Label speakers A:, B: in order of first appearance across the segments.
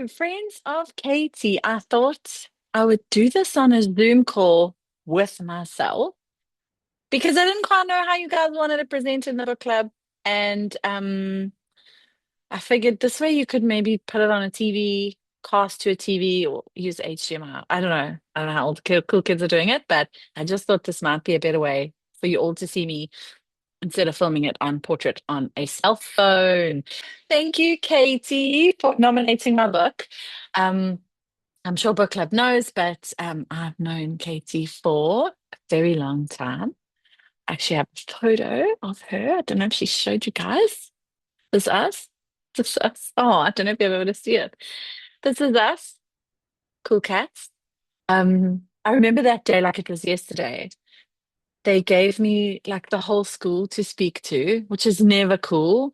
A: Friends of Caity. I thought I would do this on a Zoom call with myself because I didn't quite know how you guys wanted to present in the book club. And I figured this way you could maybe put it on a TV, cast to a TV, or use HDMI. I don't know. I don't know how all the cool kids are doing it, but I just thought this might be a better way for you all to see me instead of filming it on portrait on a cell phone. Thank you, Caity, for nominating my book. Um, I'm sure book club knows, but I've known Caity for a very long time. I actually have a photo of her. I don't know if she showed you guys. This is us. This is us. Oh, I don't know if you're able to see it. This is us. Cool cats. I remember that day like it was yesterday. They gave me like the whole school to speak to, which is never cool.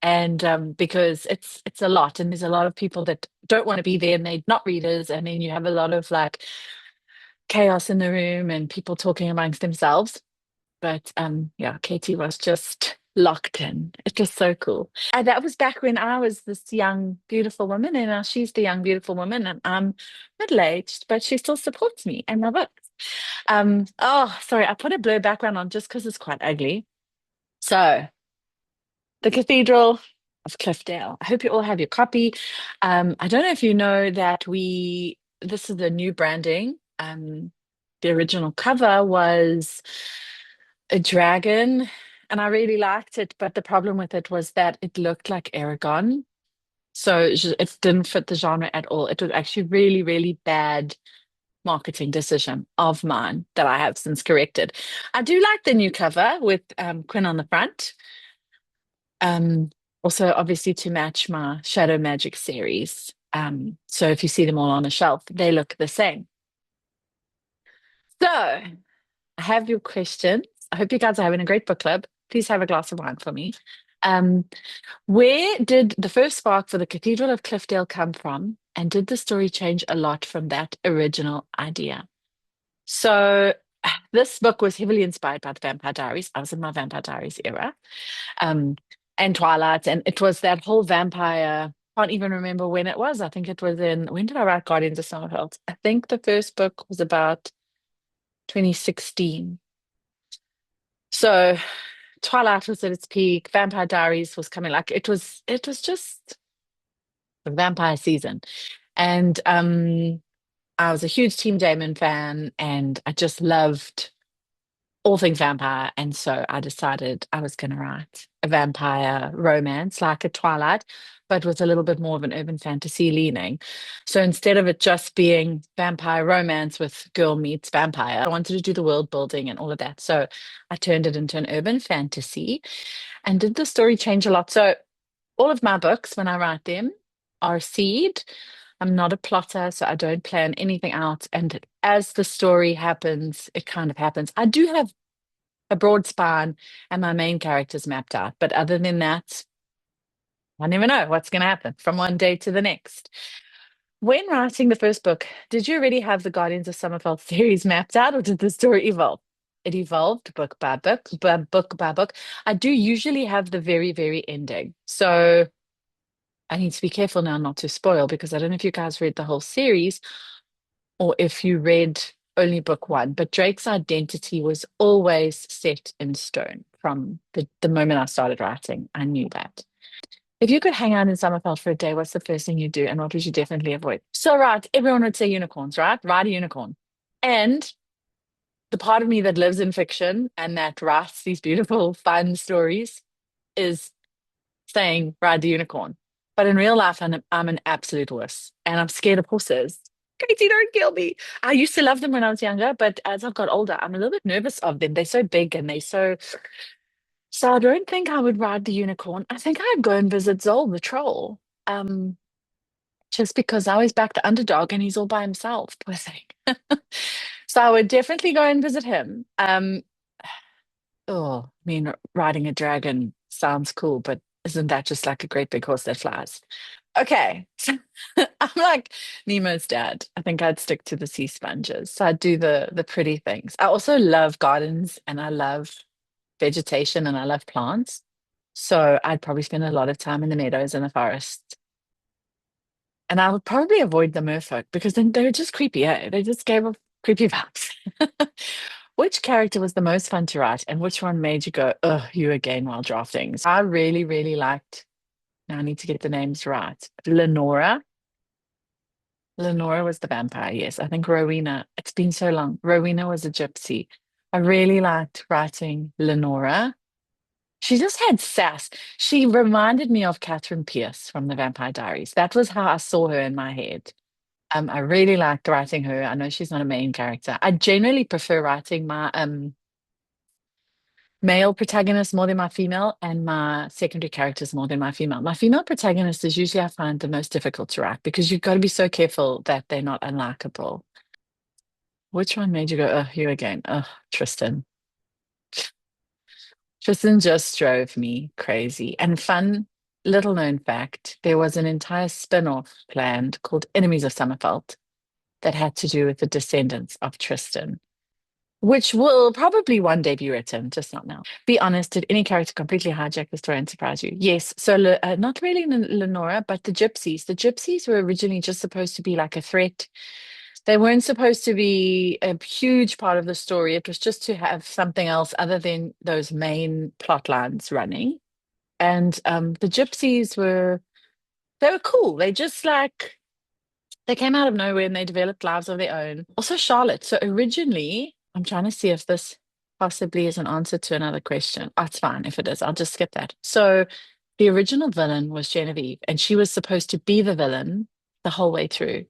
A: And because it's a lot, and there's a lot of people that don't want to be there, and they're not readers, and then you have a lot of like chaos in the room and people talking amongst themselves. But yeah, Caity was just locked in. It was so cool. And that was back when I was this young, beautiful woman, and now she's the young, beautiful woman, and I'm middle-aged, but she still supports me and my books. Oh, sorry, I put a blur background on just because it's quite ugly. So, the Cathedral of Cliffdale. I hope you all have your copy. I don't know if you know that this is the new branding. The original cover was a dragon, and I really liked it, but the problem with it was that it looked like Aragon. So it didn't fit the genre at all. It was actually really, really bad marketing decision of mine that I have since corrected. I do like the new cover with Quinn on the front. Um, Also, obviously, to match my Shadow Magic series. So if you see them all on a shelf, they look the same. So I have your questions. I hope you guys are having a great book club. Please have a glass of wine for me. Um, where did the first spark for the Cathedral of Cliffdale come from? And did the story change a lot from that original idea? So this book was heavily inspired by the Vampire Diaries. I was in my Vampire Diaries era. Um, and Twilight, and it was that whole vampire. Can't even remember when it was. I think it was when did I write Guardians of Summerfeld? I think the first book was about 2016. So Twilight was at its peak. Vampire Diaries was coming. Like it was just the vampire season. And I was a huge Team Damon fan, and I just loved all things vampire. And so I decided I was going to write a vampire romance like a Twilight, but with a little bit more of an urban fantasy leaning. So instead of it just being vampire romance with girl meets vampire, I wanted to do the world building and all of that. So I turned it into an urban fantasy. And did the story change a lot? So all of my books, when I write them, are seed. I'm not a plotter, so I don't plan anything out. And as the story happens, it kind of happens. I do have a broad span and my main character's mapped out. But other than that, I never know what's going to happen from one day to the next. When writing the first book, did you already have the Guardians of Summerfeld series mapped out, or did the story evolve? It evolved book by book, book by book. I do usually have the very, very ending. So I need to be careful now not to spoil because I don't know if you guys read the whole series or if you read only book one, but Drake's identity was always set in stone from the moment I started writing. I knew that. If you could hang out in Summerfeld for a day, what's the first thing you do and what would you definitely avoid? So, right, everyone would say unicorns, right? Ride a unicorn. And the part of me that lives in fiction and that writes these beautiful, fun stories is saying ride the unicorn. But in real life, I'm an absolute wuss and I'm scared of horses. Katie, don't kill me. I used to love them when I was younger, but as I've got older, I'm a little bit nervous of them. They're so big and they're so I don't think I would ride the unicorn. I think I'd go and visit Zol, the troll. Um, just because I always back the underdog and he's all by himself, poor thing. So I would definitely go and visit him. Oh, I mean, riding a dragon sounds cool, but isn't that just like a great big horse that flies? Okay. I'm like Nemo's dad. I think I'd stick to the sea sponges. So I'd do the pretty things. I also love gardens and I love vegetation and I love plants. So I'd probably spend a lot of time in the meadows and the forest And I would probably avoid the merfolk because then they were just creepy. They just gave off creepy vibes. Which character was the most fun to write, and which one made you go, "Ugh, you again" while drafting? I really, really liked. Now I need to get the names right. Lenora. Lenora was the vampire. Yes, I think Rowena. It's been so long. Rowena was a gypsy. I really liked writing Lenora. She just had sass. She reminded me of Catherine Pierce from the Vampire Diaries. That was how I saw her in my head. I really liked writing her. I know she's not a main character. I generally prefer writing my male protagonist more than my female, and my secondary characters more than my female. My female protagonist is usually I find the most difficult to write because you've got to be so careful that they're not unlikable. Which one made you go, oh, you again? Oh, Tristan. Tristan just drove me crazy. And fun little known fact, there was an entire spin-off planned called Enemies of Summerfeld that had to do with the descendants of Tristan, which will probably one day be written, just not now. Be honest, did any character completely hijack the story and surprise you? Yes. So, not really Lenora, but the gypsies. The gypsies were originally just supposed to be like a threat. They weren't supposed to be a huge part of the story. It was just to have something else other than those main plot lines running. And the gypsies they were cool. They just like they came out of nowhere and they developed lives of their own. Also, Charlotte. So originally, I'm trying to see if this possibly is an answer to another question. Oh, it's fine if it is. I'll just skip that. So the original villain was Genevieve, and she was supposed to be the villain the whole way through.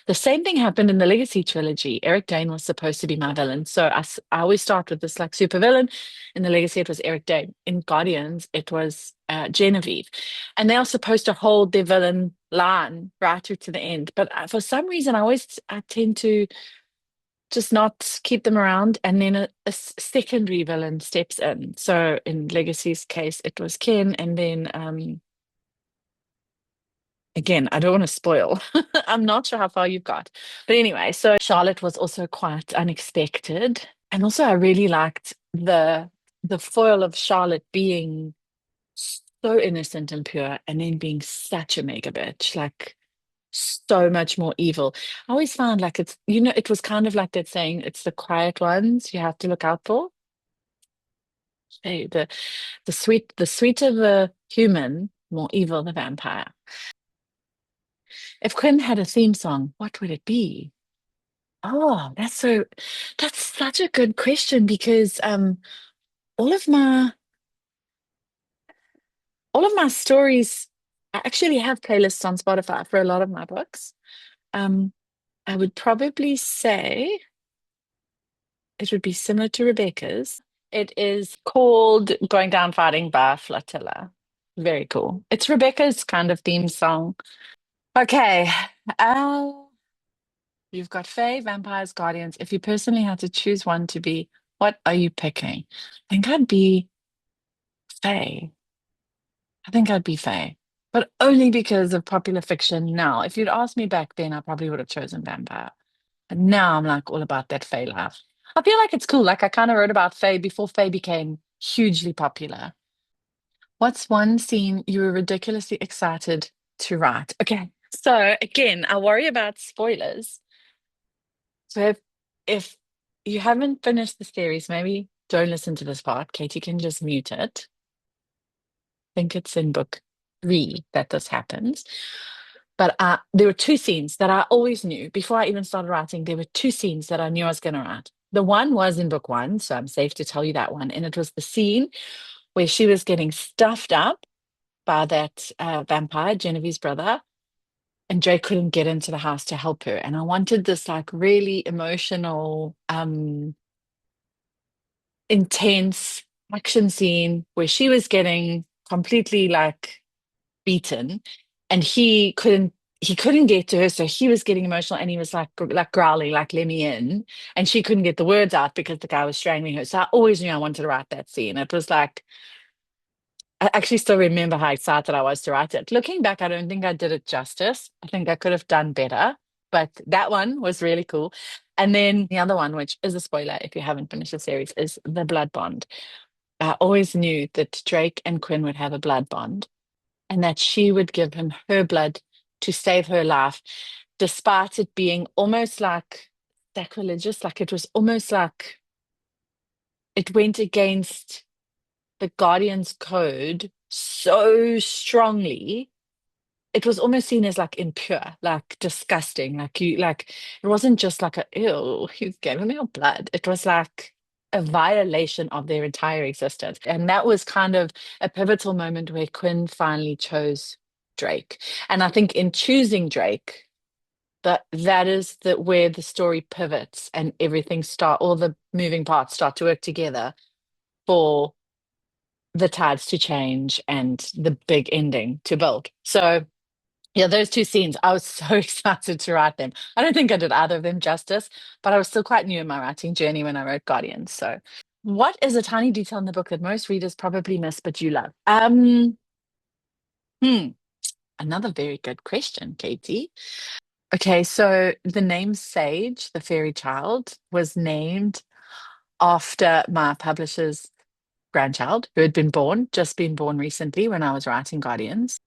A: The same thing happened in the Legacy trilogy. Eric Dane was supposed to be my villain. So I always start with this like super villain. In the Legacy, it was Eric Dane. In Guardians, it was Genevieve. And they are supposed to hold their villain line right through to the end. But for some reason, I tend to just not keep them around. And then a secondary villain steps in. So in Legacy's case, it was Ken. And then again, I don't want to spoil. I'm not sure how far you've got. But anyway, so Charlotte was also quite unexpected. And also I really liked the foil of Charlotte being so innocent and pure and then being such a mega bitch, like so much more evil. I always found like it was kind of like that saying, it's the quiet ones you have to look out for. Hey, the sweeter the human, more evil the vampire. If Quinn had a theme song, what would it be? Oh, that's such a good question because all of my all of my stories I actually have playlists on Spotify for a lot of my books. Um, I would probably say it would be similar to Rebecca's. It is called Going Down Fighting by Flotilla. Very cool. It's Rebecca's kind of theme song. Okay. Uh, you've got Fae, Vampires, Guardians. If you personally had to choose one to be, what are you picking? I think I'd be Fae. I think I'd be Fae, but only because of popular fiction now. If you'd asked me back then, I probably would have chosen vampire. But now I'm like all about that Fae life. I feel like it's cool. Like I kind of wrote about Fae before Fae became hugely popular. What's one scene you were ridiculously excited to write? Okay, so again, I worry about spoilers. So if you haven't finished the series, maybe don't listen to this part. Katie can just mute it. I think it's in book 3 that this happens. But there were two scenes that I always knew before I even started writing. There were two scenes that I knew I was going to write. The one was in book 1, so I'm safe to tell you that one. And it was the scene where she was getting stuffed up by that vampire, Genevieve's brother, and Jay couldn't get into the house to help her. And I wanted this like really emotional, intense action scene where she was getting completely like beaten and he couldn't get to her, so he was getting emotional and he was like growling like let me in, and she couldn't get the words out because the guy was strangling her. So I always knew I wanted to write that scene. It was like I actually still remember how excited I was to write it. Looking back, I don't think I did it justice. I think I could have done better, but that one was really cool. And then the other one, which is a spoiler if you haven't finished the series, is the blood bond. I always knew that Drake and Quinn would have a blood bond and that she would give him her blood to save her life, despite it being almost like sacrilegious. Like it was almost like it went against the Guardian's code so strongly. It was almost seen as like impure, like disgusting. Like it wasn't just like a ew, he's giving me your blood. It was like a violation of their entire existence. And that was kind of a pivotal moment where Quinn finally chose Drake. And I think in choosing Drake, that is the where the story pivots and everything all the moving parts start to work together for the tides to change and the big ending to build. So yeah, those two scenes, I was so excited to write them. I don't think I did either of them justice, but I was still quite new in my writing journey when I wrote Guardians. So, what is a tiny detail in the book that most readers probably miss but you love? Hmm, another very good question, Katie. Okay, so the name Sage, the fairy child, was named after my publisher's grandchild who had just been born recently when I was writing Guardians.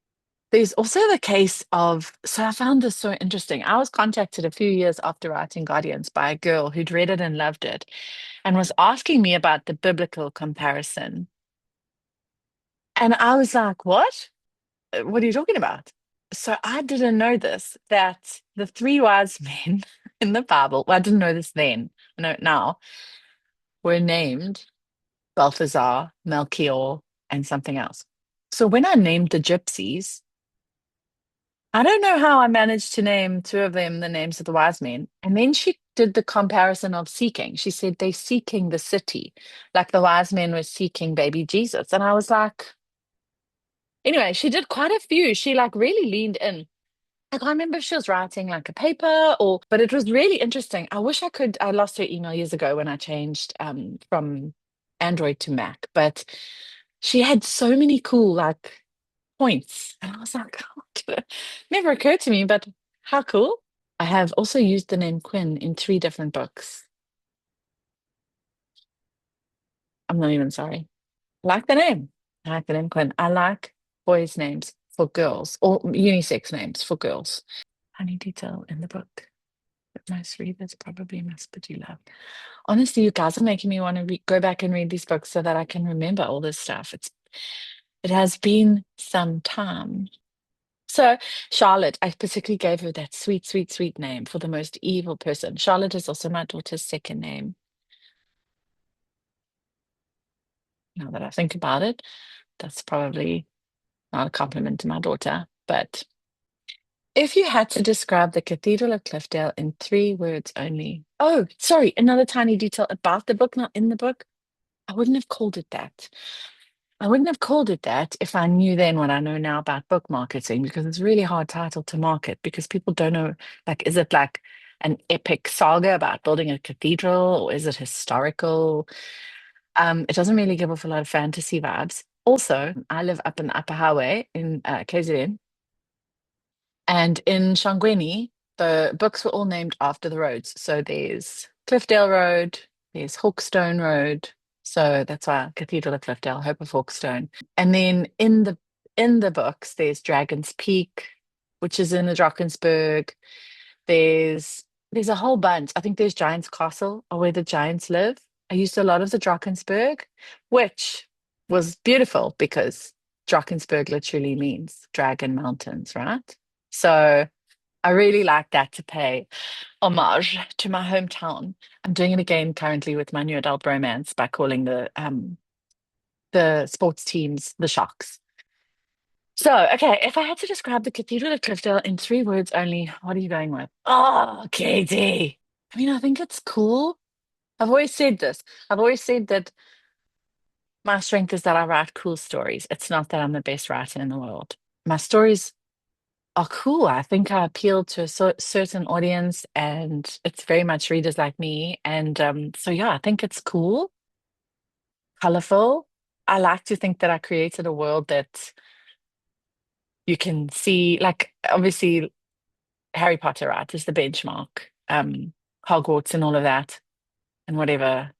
A: There's also the case of, so I found this so interesting. I was contacted a few years after writing Guardians by a girl who'd read it and loved it and was asking me about the biblical comparison. And I was like, what? What are you talking about? So I didn't know this, that the three wise men in the Bible, well, I didn't know this then, I know it now, were named Balthazar, Melchior, and something else. So when I named the gypsies, I don't know how I managed to name two of them the names of the wise men. And then she did the comparison of seeking. She said they're seeking the city, like the wise men were seeking baby Jesus. And I was like, anyway, she did quite a few. She like really leaned in. I can't remember if she was writing like a paper but it was really interesting. I wish I lost her email years ago when I changed from Android to Mac, but she had so many cool like points. And I was like, never occurred to me, but how cool. I have also used the name Quinn in three different books. I'm not even sorry. I like the name. I like the name Quinn. I like boys' names for girls or unisex names for girls. Honey detail in the book that most readers probably must, but you love. Honestly, you guys are making me want to go back and read these books so that I can remember all this stuff. It has been some time. So, Charlotte, I particularly gave her that sweet, sweet, sweet name for the most evil person. Charlotte is also my daughter's second name. Now that I think about it, that's probably not a compliment to my daughter. But if you had to describe the Cathedral of Cliffdale in three words only. Oh, sorry, another tiny detail about the book, not in the book. I wouldn't have called it that. I wouldn't have called it that if I knew then what I know now about book marketing, because it's a really hard title to market because people don't know, like, is it like an epic saga about building a cathedral or is it historical? It doesn't really give off a lot of fantasy vibes. Also, I live up in the Upper Highway in KZN, and in Shangweni, the books were all named after the roads. So there's Cliffdale Road, there's Hawkstone Road. So that's why Cathedral of Cliffdale, Hope of Hawkstone. And then in the books, there's Dragon's Peak, which is in the Drakensberg. There's a whole bunch. I think there's Giant's Castle, or where the giants live. I used a lot of the Drakensberg, which was beautiful because Drakensberg literally means dragon mountains, right? So I really like that to pay homage to my hometown. I'm doing it again currently with my new adult romance by calling the sports teams the Sharks. So, okay, if I had to describe the Cathedral of Cliffdale in three words only, what are you going with? Oh, Katie. I mean, I think it's cool. I've always said this. I've always said that my strength is that I write cool stories. It's not that I'm the best writer in the world. My stories are cool. I think I appeal to a certain audience, and it's very much readers like me. And so, yeah, I think it's cool, colorful. I like to think that I created a world that you can see, like, obviously, Harry Potter, right, is the benchmark. Hogwarts and all of that, and whatever.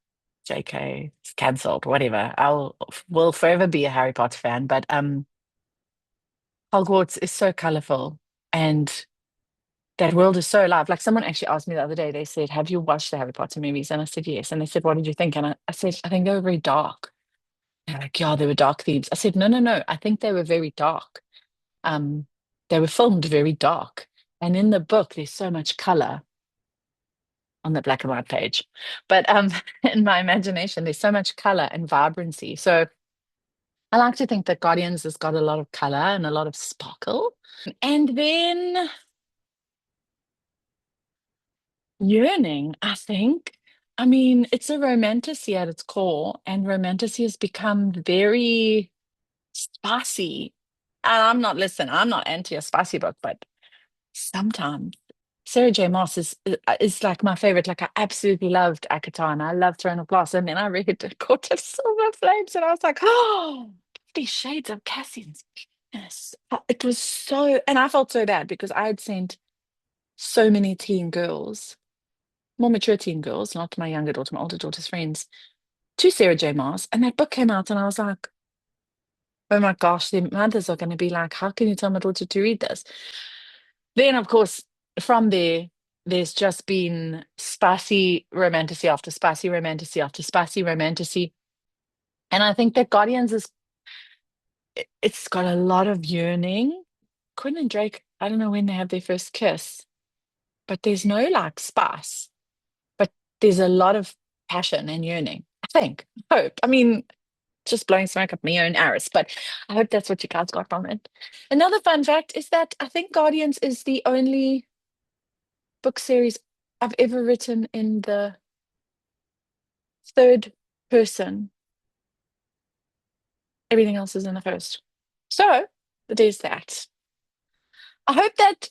A: JK is cancelled, whatever. I'll will forever be a Harry Potter fan, but Hogwarts is so colorful And that world is so alive. Like someone actually asked me the other day, they said, "Have you watched the Harry Potter movies?" And I said, "Yes." And they said, "What did you think?" And I said, "I think they were very dark." And they're like, "Yeah, they were dark themes." I said, "No, no, no. I think they were very dark. Um, they were filmed very dark. And in the book, there's so much color on the black and white page. But in my imagination, there's so much color and vibrancy. So I like to think that Guardians has got a lot of color and a lot of sparkle. And then yearning, I think. I mean, it's a romantasy at its core, and romantasy has become very spicy. And I'm not anti a spicy book, but sometimes Sarah J. Maas is like my favorite. Like I absolutely loved Akatar and I loved Throne of Glass. And then I read Court of Silver Flames and I was like, oh, 50 Shades of Cassian's goodness. It was so, and I felt so bad because I had sent so many teen girls, more mature teen girls, not my younger daughter, my older daughter's friends, to Sarah J. Maas. And that book came out and I was like, oh my gosh, their mothers are going to be like, how can you tell my daughter to read this? Then, of course, from there, there's just been spicy romantasy after spicy romantasy after spicy romantasy. And I think that Guardians it's got a lot of yearning. Quinn and Drake, I don't know when they have their first kiss, but there's no like spice, but there's a lot of passion and yearning. I think, hope. I mean, just blowing smoke up my own arrows, but I hope that's what you guys got from it. Another fun fact is that I think Guardians is the only book series I've ever written in the third person. Everything else is in the first. So there's that. I hope that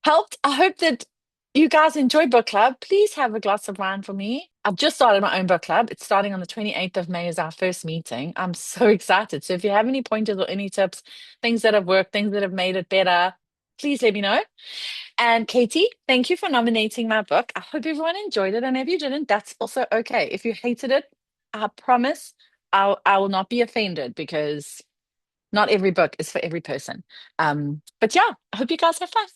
A: helped. I hope that you guys enjoy book club. Please have a glass of wine for me. I've just started my own book club. It's starting on the 28th of May is our first meeting. I'm so excited. So if you have any pointers or any tips, things that have worked, things that have made it better, please let me know. And Caity, thank you for nominating my book. I hope everyone enjoyed it. And if you didn't, that's also okay. If you hated it, I promise I will not be offended because not every book is for every person. But yeah, I hope you guys have fun.